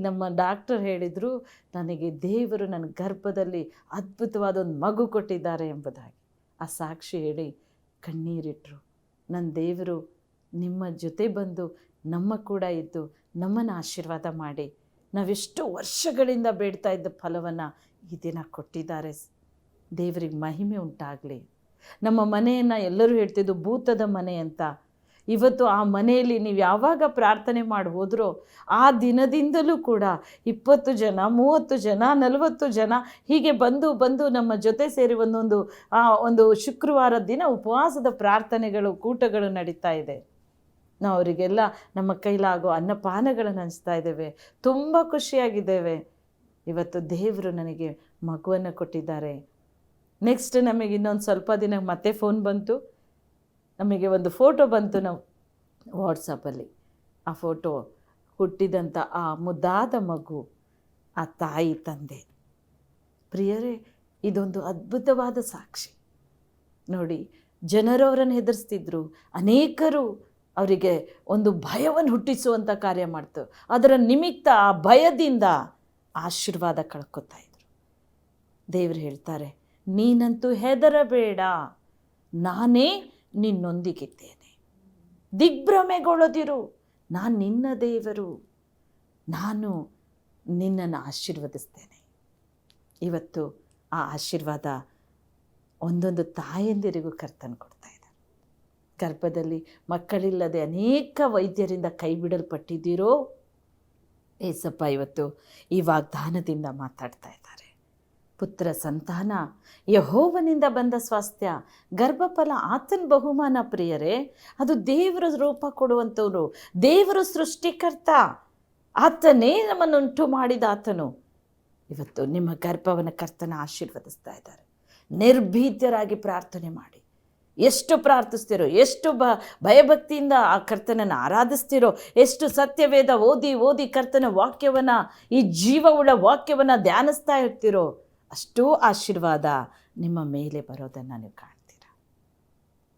ನಮ್ಮ ಡಾಕ್ಟರ್ ಹೇಳಿದರು, ನನಗೆ ದೇವರು ನನ್ನ ಗರ್ಭದಲ್ಲಿ ಅದ್ಭುತವಾದ ಒಂದು ಮಗು ಕೊಟ್ಟಿದ್ದಾರೆ ಎಂಬುದಾಗಿ. ಆ ಸಾಕ್ಷಿ ಹೇಳಿ ಕಣ್ಣೀರಿಟ್ಟರು. ನನ್ನ ದೇವರು ನಿಮ್ಮ ಜೊತೆ ಬಂದು ನಮ್ಮ ಕೂಡ ಇದ್ದು ನಮ್ಮನ್ನು ಆಶೀರ್ವಾದ ಮಾಡಿ ನಾವೆಷ್ಟು ವರ್ಷಗಳಿಂದ ಬೇಡ್ತಾ ಇದ್ದ ಫಲವನ್ನು ಈ ದಿನ ಕೊಟ್ಟಿದ್ದಾರೆ. ದೇವರಿಗೆ ಮಹಿಮೆ ಉಂಟಾಗಲಿ. ನಮ್ಮ ಮನೆಯನ್ನು ಎಲ್ಲರೂ ಹೇಳ್ತಿದ್ದು ಭೂತದ ಮನೆ ಅಂತ. ಇವತ್ತು ಆ ಮನೆಯಲ್ಲಿ ನೀವು ಯಾವಾಗ ಪ್ರಾರ್ಥನೆ ಮಾಡಿ ಹೋದರೋ ಆ ದಿನದಿಂದಲೂ ಕೂಡ 20 ಜನ, 30 ಜನ, 40 ಜನ ಹೀಗೆ ಬಂದು ನಮ್ಮ ಜೊತೆ ಸೇರಿ ಒಂದು ಶುಕ್ರವಾರ ದಿನ ಉಪವಾಸದ ಪ್ರಾರ್ಥನೆಗಳು, ಕೂಟಗಳು ನಡೀತಾ ಇದೆ. ನಾವು ಅವರಿಗೆಲ್ಲ ನಮ್ಮ ಕೈಲಾಗೋ ಅನ್ನಪಾನಗಳನ್ನು ಹಂಚ್ತಾ ಇದ್ದೇವೆ. ತುಂಬ ಖುಷಿಯಾಗಿದ್ದೇವೆ. ಇವತ್ತು ದೇವರು ನನಗೆ ಮಗುವನ್ನು ಕೊಟ್ಟಿದ್ದಾರೆ. ನೆಕ್ಸ್ಟ್ ನಮಗೆ ಇನ್ನೊಂದು ಸ್ವಲ್ಪ ದಿನ ಮತ್ತೆ ಫೋನ್ ಬಂತು, ನಮಗೆ ಒಂದು ಫೋಟೋ ಬಂತು ನಾವು ವಾಟ್ಸಪ್ಪಲ್ಲಿ. ಆ ಫೋಟೋ ಹುಟ್ಟಿದಂಥ ಆ ಮುದ್ದಾದ ಮಗು, ಆ ತಾಯಿ ತಂದೆ. ಪ್ರಿಯರೇ, ಇದೊಂದು ಅದ್ಭುತವಾದ ಸಾಕ್ಷಿ ನೋಡಿ. ಜನರು ಅವರನ್ನು ಹೆದರಿಸ್ತಿದ್ರು, ಅನೇಕರು ಅವರಿಗೆ ಒಂದು ಭಯವನ್ನು ಹುಟ್ಟಿಸುವಂಥ ಕಾರ್ಯ ಮಾಡ್ತು. ಅದರ ನಿಮಿತ್ತ ಆ ಭಯದಿಂದ ಆಶೀರ್ವಾದ ಕಳ್ಕೊತಾ ಇದ್ರು. ದೇವರು ಹೇಳ್ತಾರೆ, ನೀನಂತೂ ಹೆದರಬೇಡ, ನಾನೇ ನಿನ್ನೊಂದಿಗಿದ್ದೇನೆ. ದಿಗ್ಭ್ರಮೆಗೊಳ್ಳದಿರು, ನಾನು ನಿನ್ನ ದೇವರು, ನಾನು ನಿನ್ನನ್ನು ಆಶೀರ್ವದಿಸ್ತೇನೆ. ಇವತ್ತು ಆ ಆಶೀರ್ವಾದ ಒಂದೊಂದು ತಾಯಂದಿರಿಗೂ ಕರ್ತನು ಕೊಡ್ತಾ ಇದ್ದಾರೆ. ಗರ್ಭದಲ್ಲಿ ಮಕ್ಕಳಿಲ್ಲದೆ ಅನೇಕ ವೈದ್ಯರಿಂದ ಕೈ ಬಿಡಲ್ಪಟ್ಟಿದ್ದೀರೋ, ಏಸಪ್ಪ ಇವತ್ತು ಈ ವಾಗ್ದಾನದಿಂದ ಮಾತಾಡ್ತಾ ಇದ್ದಾರೆ. ಪುತ್ರ ಸಂತಾನ ಯೆಹೋವನಿಂದ ಬಂದ ಸ್ವಾಸ್ಥ್ಯ, ಗರ್ಭಫಲ ಆತನ ಬಹುಮಾನ. ಪ್ರಿಯರೇ, ಅದು ದೇವರ ರೂಪ ಕೊಡುವಂಥವ್ರು, ದೇವರು ಸೃಷ್ಟಿಕರ್ತ, ಆತನೇ ನಮ್ಮನ್ನುಂಟು ಮಾಡಿದ ಆತನು. ಇವತ್ತು ನಿಮ್ಮ ಗರ್ಭವನ್ನು ಕರ್ತನ ಆಶೀರ್ವದಿಸ್ತಾ ಇದ್ದಾರೆ. ನಿರ್ಭೀತರಾಗಿ ಪ್ರಾರ್ಥನೆ ಮಾಡಿ. ಎಷ್ಟು ಪ್ರಾರ್ಥಿಸ್ತಿರೋ, ಎಷ್ಟು ಭಯಭಕ್ತಿಯಿಂದ ಆ ಕರ್ತನನ್ನು ಆರಾಧಿಸ್ತಿರೋ, ಎಷ್ಟು ಸತ್ಯವೇದ ಓದಿ ಕರ್ತನ ವಾಕ್ಯವನ್ನು, ಈ ಜೀವವುಳ್ಳ ವಾಕ್ಯವನ್ನು ಧ್ಯಾನಿಸ್ತಾ ಇರ್ತಿರೋ, ಅಷ್ಟೂ ಆಶೀರ್ವಾದ ನಿಮ್ಮ ಮೇಲೆ ಬರೋದನ್ನು ನೀವು ಕಾಣ್ತೀರ.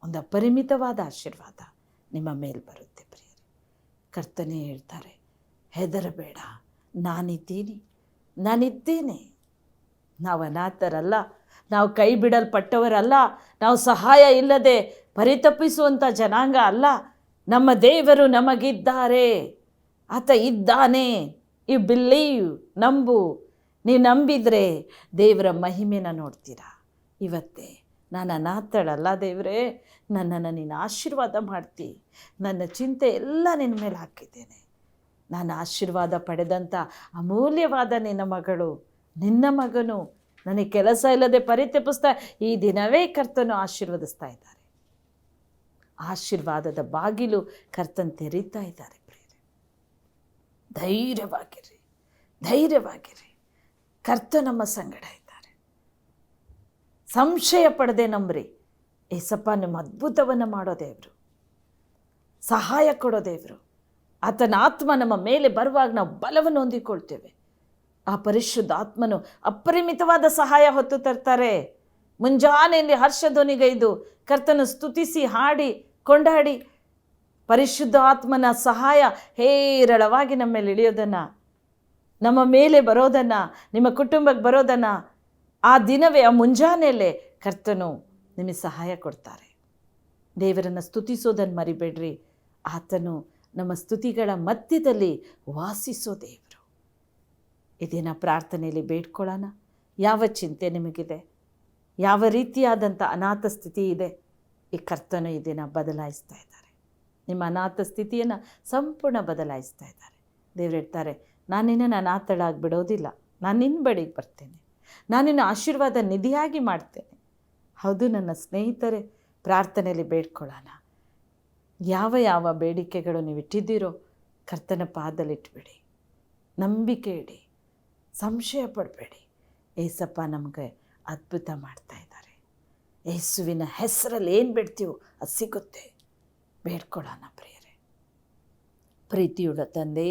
ಒಂದು ಅಪರಿಮಿತವಾದ ಆಶೀರ್ವಾದ ನಿಮ್ಮ ಮೇಲೆ ಬರುತ್ತೆ. ಪ್ರಿಯರೇ, ಕರ್ತನೇ ಹೇಳ್ತಾರೆ, ಹೆದರಬೇಡ, ನಾನಿದ್ದೇನೆ. ನಾವು ಅನಾಥರಲ್ಲ, ನಾವು ಕೈ ಬಿಡಲ್ಪಟ್ಟವರಲ್ಲ, ನಾವು ಸಹಾಯ ಇಲ್ಲದೆ ಪರಿತಪಿಸುವಂಥ ಜನಾಂಗ ಅಲ್ಲ. ನಮ್ಮ ದೇವರು ನಮಗಿದ್ದಾರೆ, ಆತ ಇದ್ದಾನೆ. ಯು ಬಿಲೀವ್, ನಂಬು. ನೀವು ನಂಬಿದರೆ ದೇವರ ಮಹಿಮೆನ ನೋಡ್ತೀರಾ. ಇವತ್ತೇ ನಾನು ಅನಾಥಳಲ್ಲ ದೇವರೇ, ನನ್ನನ್ನು ನೀನು ಆಶೀರ್ವಾದ ಮಾಡ್ತಿ. ನನ್ನ ಚಿಂತೆ ಎಲ್ಲ ನಿನ್ನ ಮೇಲೆ ಹಾಕಿದ್ದೇನೆ. ನಾನು ಆಶೀರ್ವಾದ ಪಡೆದಂಥ ಅಮೂಲ್ಯವಾದ ನಿನ್ನ ಮಗಳು, ನಿನ್ನ ಮಗನು ನನಗೆ ಕೆಲಸ ಇಲ್ಲದೆ ಪರಿತಪಿಸ್ತಾ ಈ ದಿನವೇ ಕರ್ತನು ಆಶೀರ್ವದಿಸ್ತಾ ಇದ್ದಾರೆ. ಆಶೀರ್ವಾದದ ಬಾಗಿಲು ಕರ್ತನ್ ತೆರೀತಾ ಇದ್ದಾರೆ. ಪ್ರಿಯರೇ, ಧೈರ್ಯವಾಗಿರಿ. ಕರ್ತ ನಮ್ಮ ಸಂಗಡ ಇದ್ದಾರೆ. ಸಂಶಯ ಪಡದೆ ನಂಬ್ರಿ. ಏಸಪ್ಪ ನಿಮ್ಮ ಅದ್ಭುತವನ್ನು ಮಾಡೋ ದೇವರು, ಸಹಾಯ ಕೊಡೋ ದೇವರು. ಆತನ ಆತ್ಮ ನಮ್ಮ ಮೇಲೆ ಬರುವಾಗ ನಾವು ಬಲವನ್ನು ಹೊಂದಿಕೊಳ್ತೇವೆ. ಆ ಪರಿಶುದ್ಧ ಆತ್ಮನು ಅಪರಿಮಿತವಾದ ಸಹಾಯ ಹೊತ್ತು ತರ್ತಾರೆ. ಮುಂಜಾನೆಯಲ್ಲಿ ಹರ್ಷಧ್ವನಿಗೈದು ಕರ್ತನ ಸ್ತುತಿಸಿ ಹಾಡಿ ಕೊಂಡಾಡಿ ಪರಿಶುದ್ಧ ಆತ್ಮನ ಸಹಾಯ ಹೇರಳವಾಗಿ ನಮ್ಮ ಮೇಲೆ ಇಳಿಯೋದನ್ನು, ನಮ್ಮ ಮೇಲೆ ಬರೋದನ್ನು, ನಿಮ್ಮ ಕುಟುಂಬಕ್ಕೆ ಬರೋದನ್ನು, ಆ ದಿನವೇ ಆ ಮುಂಜಾನೆಯಲ್ಲೇ ಕರ್ತನು ನಿಮಗೆ ಸಹಾಯ ಕೊಡ್ತಾರೆ. ದೇವರನ್ನು ಸ್ತುತಿಸೋದನ್ನು ಮರಿಬೇಡ್ರಿ. ಆತನು ನಮ್ಮ ಸ್ತುತಿಗಳ ಮಧ್ಯದಲ್ಲಿ ವಾಸಿಸೋ ದೇವರು. ಇದೇನ ಪ್ರಾರ್ಥನೆಯಲ್ಲಿ ಬೇಡ್ಕೊಳ್ಳೋಣ. ಯಾವ ಚಿಂತೆ ನಿಮಗಿದೆ, ಯಾವ ರೀತಿಯಾದಂಥ ಅನಾಥ ಸ್ಥಿತಿ ಇದೆ, ಈ ಕರ್ತನು ಈ ದಿನ ಬದಲಾಯಿಸ್ತಾ ಇದ್ದಾರೆ. ನಿಮ್ಮ ಅನಾಥ ಸ್ಥಿತಿಯನ್ನು ಸಂಪೂರ್ಣ ಬದಲಾಯಿಸ್ತಾ ಇದ್ದಾರೆ. ದೇವರು ಹೇಳ್ತಾರೆ, ನಾನು ನಿನ್ನನ್ನು ಅನಾಥಳಾಗಿ ಬಿಡೋದಿಲ್ಲ, ನಾನು ನಿನ್ನ ಬಳಿಗೆ ಬರ್ತೇನೆ, ನಾನು ನಿನ್ನ ಆಶೀರ್ವಾದ ನಿಧಿಯಾಗಿ ಮಾಡ್ತೇನೆ. ಹೌದು ನನ್ನ ಸ್ನೇಹಿತರೆ, ಪ್ರಾರ್ಥನೆಯಲ್ಲಿ ಬೇಡ್ಕೊಳ್ಳೋಣ. ಯಾವ ಬೇಡಿಕೆಗಳು ನೀವು ಇಟ್ಟಿದ್ದೀರೋ ಕರ್ತನ ಪಾದದಲ್ಲಿಟ್ಬಿಡಿ. ನಂಬಿಕೆ ಇಡಿ, ಸಂಶಯ ಪಡಬೇಡಿ. ಏಸಪ್ಪ ನಮಗೆ ಅದ್ಭುತ ಮಾಡ್ತಾ ಇದ್ದಾರೆ. ಯೇಸುವಿನ ಹೆಸರಲ್ಲಿ ಏನು ಬೇಡ್ತೀವೋ ಅದು ಸಿಗುತ್ತೆ. ಬೇಡ್ಕೊಳ್ಳೋಣ ಪ್ರಿಯರೇ. ಪ್ರೀತಿಯುಳ್ಳ ತಂದೆ,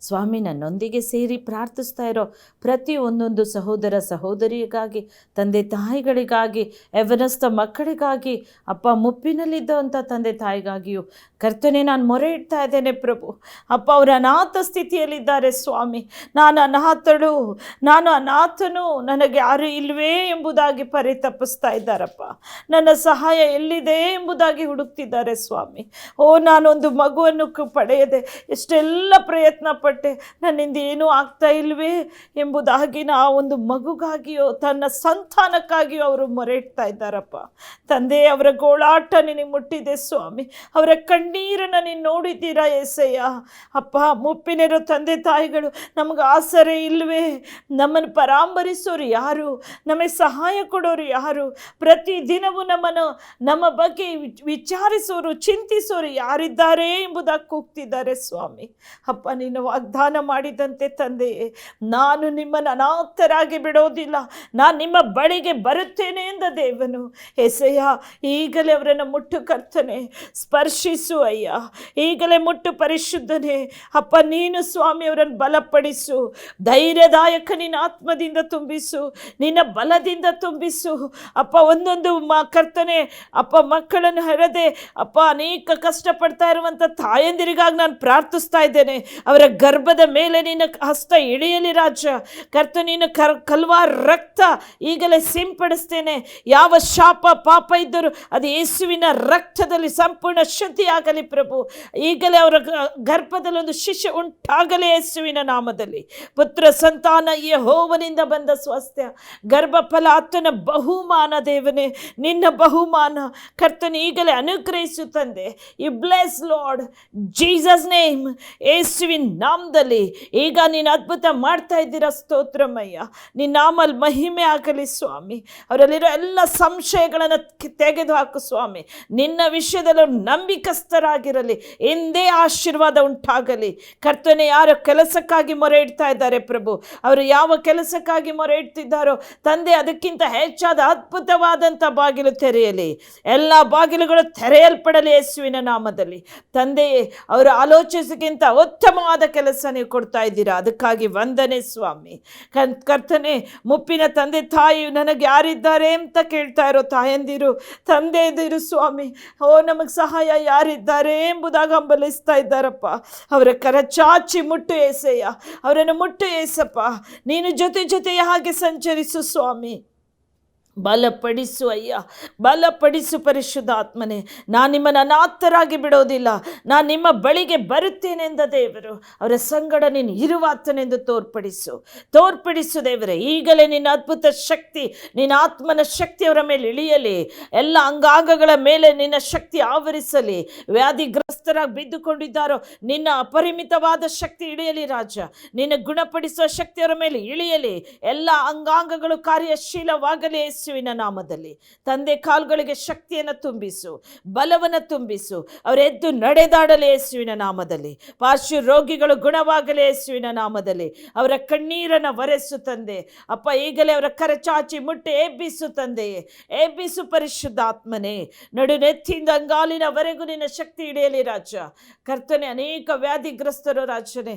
ಸ್ವಾಮಿ, ನನ್ನೊಂದಿಗೆ ಸೇರಿ ಪ್ರಾರ್ಥಿಸ್ತಾ ಇರೋ ಪ್ರತಿ ಒಂದೊಂದು ಸಹೋದರ ಸಹೋದರಿಗಾಗಿ, ತಂದೆ ತಾಯಿಗಳಿಗಾಗಿ, ಯವನಸ್ಥ ಮಕ್ಕಳಿಗಾಗಿ, ಅಪ್ಪ ಮುಪ್ಪಿನಲ್ಲಿದ್ದಂಥ ತಂದೆ ತಾಯಿಗಾಗಿಯೂ ಕರ್ತನೆ ನಾನು ಮೊರೆ ಇಡ್ತಾ ಇದ್ದೇನೆ ಪ್ರಭು. ಅಪ್ಪ ಅವರು ಅನಾಥ ಸ್ಥಿತಿಯಲ್ಲಿದ್ದಾರೆ ಸ್ವಾಮಿ. ನಾನು ಅನಾಥನು, ನನಗೆ ಯಾರು ಇಲ್ವೇ ಎಂಬುದಾಗಿ ಪರಿತಪಿಸ್ತಾ ಇದ್ದಾರಪ್ಪ. ನನ್ನ ಸಹಾಯ ಎಲ್ಲಿದೆ ಎಂಬುದಾಗಿ ಹುಡುಕ್ತಿದ್ದಾರೆ ಸ್ವಾಮಿ. ನಾನೊಂದು ಮಗುವನ್ನು ಪಡೆಯದೆ ಎಷ್ಟೆಲ್ಲ ಪ್ರಯತ್ನ ಪಟ್ಟೆ, ನನ್ನಿಂದ ಏನೂ ಆಗ್ತಾ ಇಲ್ವೇ ಎಂಬುದಾಗಿ ಆ ಒಂದು ಮಗುಗಾಗಿಯೋ ತನ್ನ ಸಂತಾನಕ್ಕಾಗಿಯೋ ಅವರು ಮೊರೆ ಇಡ್ತಾ ಇದ್ದಾರಪ್ಪ. ತಂದೆ, ಅವರ ಗೋಳಾಟ ನಿನಗೆ ಮುಟ್ಟಿದೆ ಸ್ವಾಮಿ, ಅವರ ಕಣ್ಣೀರನ್ನು ನೀನು ನೋಡಿದ್ದೀರಾ ಏಸಯ್ಯ. ಅಪ್ಪ, ಮುಪ್ಪಿನಿರೋ ತಂದೆ ತಾಯಿಗಳು, ನಮಗೆ ಆಸರೆ ಇಲ್ವೇ, ನಮ್ಮನ್ನು ಪರಾಂಬರಿಸೋರು ಯಾರು, ನಮಗೆ ಸಹಾಯ ಕೊಡೋರು ಯಾರು, ಪ್ರತಿದಿನವೂ ನಮ್ಮ ಬಗ್ಗೆ ವಿಚಾರಿಸೋರು ಚಿಂತಿಸೋರು ಯಾರಿದ್ದಾರೆ ಎಂಬುದಾಗಿ ಕೂಗ್ತಿದ್ದಾರೆ ಸ್ವಾಮಿ. ಅಪ್ಪ, ನೀನು ವಾಗ್ದಾನ ಮಾಡಿದಂತೆ ತಂದೆಯೇ, ನಾನು ನಿಮ್ಮನ್ನು ಅನಾಥರಾಗಿ ಬಿಡೋದಿಲ್ಲ, ನಾನು ನಿಮ್ಮ ಬಳಿಗೆ ಬರುತ್ತೇನೆ ಎಂದ ದೇವನು. ಎಸೆಯ, ಈಗಲೇ ಅವರನ್ನು ಮುಟ್ಟು ಕರ್ತನೆ, ಸ್ಪರ್ಶಿಸು ಅಯ್ಯ, ಈಗಲೇ ಮುಟ್ಟು ಪರಿಶುದ್ಧನೇ. ಅಪ್ಪ, ನೀನು ಸ್ವಾಮಿ ಅವರನ್ನು ಬಲಪಡಿಸು, ಧೈರ್ಯದಾಯಕ ನಿನ್ನ ಆತ್ಮದಿಂದ ತುಂಬಿಸು, ನಿನ್ನ ಬಲದಿಂದ ತುಂಬಿಸು. ಅಪ್ಪ, ಒಂದೊಂದು ಕರ್ತನೆ ಅಪ್ಪ ಮಕ್ಕಳನ್ನು ಹೆರದೆ ಅಪ್ಪ ಅನೇಕ ಕಷ್ಟಪಡ್ತಾ ಇರುವಂಥ ತಾಯಂದಿರಿಗಾಗಿ ನಾನು ಪ್ರಾರ್ಥಿಸ್ತಾ ಇದ್ದೇನೆ. ಅವರ ಗರ್ಭದ ಮೇಲೆ ನಿನ್ನ ಹಸ್ತ ಇಳಿಯಲಿ ರಾಜ. ಕರ್ತ, ನೀನು ಕಲ್ವಾರ ರಕ್ತ ಈಗಲೇ ಸಿಂಪಡಿಸ್ತೇನೆ. ಯಾವ ಶಾಪ ಪಾಪ ಇದ್ದರೂ ಅದು ಯೇಸುವಿನ ರಕ್ತದಲ್ಲಿ ಸಂಪೂರ್ಣ ಶುದ್ಧಿಯಾಗಲಿ ಪ್ರಭು. ಈಗಲೇ ಅವರ ಗರ್ಭದಲ್ಲಿ ಒಂದು ಶಿಶು ಉಂಟಾಗಲಿ ಯೇಸುವಿನ ನಾಮದಲ್ಲಿ. ಪುತ್ರ ಸಂತಾನ ಯೆಹೋವನಿಂದ ಬಂದ ಸ್ವಾಸ್ಥ್ಯ, ಗರ್ಭಫಲ ಆತನ ಬಹುಮಾನ ದೇವನೇ, ನಿನ್ನ ಬಹುಮಾನ ಕರ್ತನ ಈಗಲೇ ಅನುಗ್ರಹಿಸು ತಂದೆ. You bless Lord Jesus name. ಯೇಸುವಿನ ನಾಮದಲ್ಲಿ ಈಗ ನೀನು ಅದ್ಭುತ ಮಾಡ್ತಾ ಇದ್ದೀರಾ. ಸ್ತೋತ್ರಮಯ್ಯ, ನಿನ್ನ ನಾಮಲ್ಲಿ ಮಹಿಮೆ ಆಗಲಿ ಸ್ವಾಮಿ. ಅವರಲ್ಲಿರೋ ಎಲ್ಲ ಸಂಶಯಗಳನ್ನು ತೆಗೆದು ಹಾಕು ಸ್ವಾಮಿ. ನಿನ್ನ ವಿಷಯದಲ್ಲಿ ನಂಬಿಕಸ್ಥರಾಗಿರಲಿ, ಎಂದೇ ಆಶೀರ್ವಾದ ಉಂಟಾಗಲಿ. ಕರ್ತನೆ, ಯಾರ ಕೆಲಸಕ್ಕಾಗಿ ಮೊರೆ ಇಡ್ತಾ ಇದ್ದಾರೆ ಪ್ರಭು, ಅವರು ಯಾವ ಕೆಲಸಕ್ಕಾಗಿ ಮೊರೆ ಇಡ್ತಿದ್ದಾರೋ ತಂದೆ, ಅದಕ್ಕಿಂತ ಹೆಚ್ಚಾದ ಅದ್ಭುತವಾದಂಥ ಬಾಗಿಲು ತೆರೆಯಲಿ. ಎಲ್ಲ ಬಾಗಿಲುಗಳು ತೆರೆಯಲ್ಪಡಲಿ ಯೇಸುವಿನ ನಾಮದಲ್ಲಿ. ತಂದೆಯೇ, ಅವರು ಆಲೋಚಿಸಕ್ಕಿಂತ ಉತ್ತಮವಾದ ಕೆಲಸ ನೀವು ಕೊಡ್ತಾ ಇದ್ದೀರಾ, ಅದಕ್ಕಾಗಿ ವಂದನೆ ಸ್ವಾಮಿ. ಕರ್ತನೆ, ಮುಪ್ಪಿನ ತಂದೆ ತಾಯಿ ನನಗೆ ಯಾರಿದ್ದಾರೆ ಅಂತ ಕೇಳ್ತಾ ಇರೋ ತಾಯಂದಿರು ತಂದೆಯದಿರು ಸ್ವಾಮಿ, ಓ ನಮಗೆ ಸಹಾಯ ಯಾರಿದ್ದಾರೆ ಎಂಬುದಾಗಿ ಹಂಬಲಿಸ್ತಾ ಇದ್ದಾರಪ್ಪ. ಅವರ ಕರ ಚಾಚಿ ಮುಟ್ಟು ಏಸಯ್ಯ, ಅವರನ್ನು ಮುಟ್ಟು ಏಸಪ್ಪ. ನೀನು ಜೊತೆಯ ಹಾಗೆ ಸಂಚರಿಸು ಸ್ವಾಮಿ. ಬಲಪಡಿಸು ಅಯ್ಯ, ಬಲಪಡಿಸು ಪರಿಶುದ್ಧಾತ್ಮನೇ. ನಾನು ನಿಮ್ಮನ್ನು ಅನಾಥರಾಗಿ ಬಿಡೋದಿಲ್ಲ, ನಾನು ನಿಮ್ಮ ಬಳಿಗೆ ಬರುತ್ತೇನೆ ಎಂದ ದೇವರು. ಅವರ ಸಂಗಡ ನೀನು ಇರುವಾತನೆಂದು ತೋರ್ಪಡಿಸು ದೇವರೇ. ಈಗಲೇ ನಿನ್ನ ಅದ್ಭುತ ಶಕ್ತಿ, ನಿನ್ನ ಆತ್ಮನ ಶಕ್ತಿ ಅವರ ಮೇಲೆ ಇಳಿಯಲಿ. ಎಲ್ಲ ಅಂಗಾಂಗಗಳ ಮೇಲೆ ನಿನ್ನ ಶಕ್ತಿ ಆವರಿಸಲಿ. ವ್ಯಾಧಿಗ್ರಸ್ತರಾಗಿ ಬಿದ್ದುಕೊಂಡಿದ್ದಾರೋ ನಿನ್ನ ಅಪರಿಮಿತವಾದ ಶಕ್ತಿ ಇಳಿಯಲಿ ರಾಜ. ನಿನ್ನ ಗುಣಪಡಿಸುವ ಶಕ್ತಿ ಅವರ ಮೇಲೆ ಇಳಿಯಲಿ. ಎಲ್ಲ ಅಂಗಾಂಗಗಳು ಕಾರ್ಯಶೀಲವಾಗಲಿ ಯೇಸುವಿನ ನಾಮದಲ್ಲಿ. ತಂದೆ, ಕಾಲುಗಳಿಗೆ ಶಕ್ತಿಯನ್ನು ತುಂಬಿಸು, ಬಲವನ್ನು ತುಂಬಿಸು. ಅವರು ಎದ್ದು ನಡೆದಾಡಲಿ ಯೇಸುವಿನ ನಾಮದಲ್ಲಿ. ಪಾರ್ಶ್ವ ರೋಗಿಗಳು ಗುಣವಾಗಲಿ ಯೇಸುವಿನ ನಾಮದಲ್ಲಿ. ಅವರ ಕಣ್ಣೀರನ್ನು ಒರೆಸು ತಂದೆ. ಅಪ್ಪ, ಈಗಲೇ ಅವರ ಕರಚಾಚಿ ಮುಟ್ಟಿ ಎಬ್ಬಿಸು ತಂದೆಯೇ, ಎಬ್ಬಿಸು ಪರಿಶುದ್ಧಾತ್ಮನೇ. ನಡು ನೆತ್ತಿಯಿಂದ ಅಂಗಾಲಿನವರೆಗೂ ನಿನ್ನ ಶಕ್ತಿ ಹಿಡಿಯಲಿ ರಾಜ. ಕರ್ತನೆ, ಅನೇಕ ವ್ಯಾಧಿಗ್ರಸ್ತರು ರಾಜನೇ,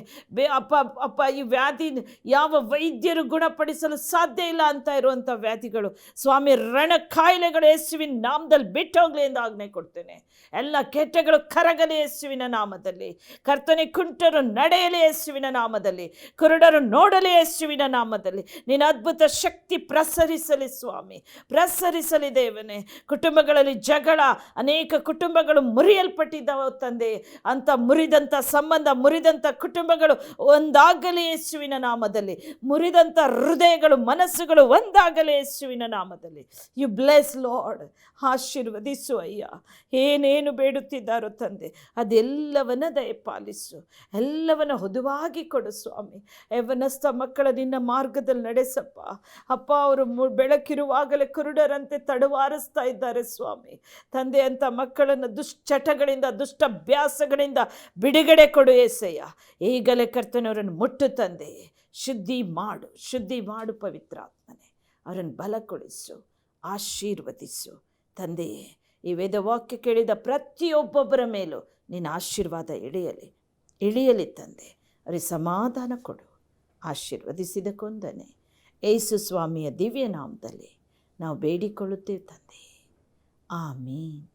ಅಪ್ಪ ಈ ವ್ಯಾಧಿ ಯಾವ ವೈದ್ಯರು ಗುಣಪಡಿಸಲು ಸಾಧ್ಯ ಇಲ್ಲ ಅಂತ ಇರುವಂಥ ವ್ಯಾಧಿಗಳು ಸ್ವಾಮಿ, ರಣ ಕಾಯಿಲೆಗಳು ಯೇಸುವಿನ ನಾಮದಲ್ಲಿ ಬಿಟ್ಟೋಗ್ಲಿ ಎಂದು ಆಜ್ಞೆ ಕೊಡ್ತೇನೆ. ಎಲ್ಲ ಕೆಟ್ಟಗಳು ಕರಗಲಿ ಯೇಸುವಿನ ನಾಮದಲ್ಲಿ. ಕರ್ತನೆ, ಕುಂಟರು ನಡೆಯಲಿ ಯೇಸುವಿನ ನಾಮದಲ್ಲಿ, ಕುರುಡರು ನೋಡಲಿ ಯೇಸುವಿನ ನಾಮದಲ್ಲಿ. ನಿನ್ನ ಅದ್ಭುತ ಶಕ್ತಿ ಪ್ರಸರಿಸಲಿ ಸ್ವಾಮಿ, ಪ್ರಸರಿಸಲಿ ದೇವನೇ. ಕುಟುಂಬಗಳಲ್ಲಿ ಜಗಳ, ಅನೇಕ ಕುಟುಂಬಗಳು ಮುರಿಯಲ್ಪಟ್ಟಿದ್ದಾವೆ ತಂದೆ. ಅಂತ ಮುರಿದಂಥ ಸಂಬಂಧ, ಮುರಿದಂಥ ಕುಟುಂಬಗಳು ಒಂದಾಗಲಿ ಯೇಸುವಿನ ನಾಮದಲ್ಲಿ. ಮುರಿದಂಥ ಹೃದಯಗಳು, ಮನಸ್ಸುಗಳು ಒಂದಾಗಲಿ ಯೇಸುವಿನ ನಾಮದಲ್ಲಿ. You bless lord. ಆಶೀರ್ವದಿಸು ಅಯ್ಯ. ಏನೇನು ಬೇಡುತ್ತಿದ್ದಾರೋ ತಂದೆ, ಅದೆಲ್ಲವನ್ನ ದಯಪಾಲಿಸು, ಎಲ್ಲವನ್ನ ಹೊದುವಾಗಿ ಕೊಡು ಸ್ವಾಮಿ. ಯವನಸ್ಥ ಮಕ್ಕಳ ನಿನ್ನ ಮಾರ್ಗದಲ್ಲಿ ನಡೆಸಪ್ಪ. ಅಪ್ಪ, ಅವರು ಬೆಳಕಿರುವಾಗಲೇ ಕುರುಡರಂತೆ ತಡವಾರಿಸ್ತಾ ಇದ್ದಾರೆ ಸ್ವಾಮಿ. ತಂದೆ, ಅಂತ ಮಕ್ಕಳನ್ನು ದುಶ್ಚಟಗಳಿಂದ, ದುಷ್ಟಭ್ಯಾಸಗಳಿಂದ ಬಿಡುಗಡೆ ಕೊಡು ಏಸಯ್ಯ. ಈಗಲೇ ಕರ್ತನವರನ್ನು ಮುಟ್ಟು ತಂದೆ, ಶುದ್ಧಿ ಮಾಡು ಪವಿತ್ರಾತ್ಮನೆ. ಅವರನ್ನು ಬಲಗೊಳಿಸು, ಆಶೀರ್ವದಿಸು ತಂದೆಯೇ. ಈ ವೇದವಾಕ್ಯ ಕೇಳಿದ ಪ್ರತಿಯೊಬ್ಬೊಬ್ಬರ ಮೇಲೂ ನಿನ್ನ ಆಶೀರ್ವಾದ ಇಳಿಯಲಿ ತಂದೆ. ಅವರಿಗೆ ಸಮಾಧಾನ ಕೊಡು, ಆಶೀರ್ವದಿಸಿದ ಕೊಂದನೆ ಯೇಸು ಸ್ವಾಮಿಯ ದಿವ್ಯ ನಾಮದಲ್ಲಿ ನಾವು ಬೇಡಿಕೊಳ್ಳುತ್ತೇವೆ ತಂದೆ. ಆಮೀನ್.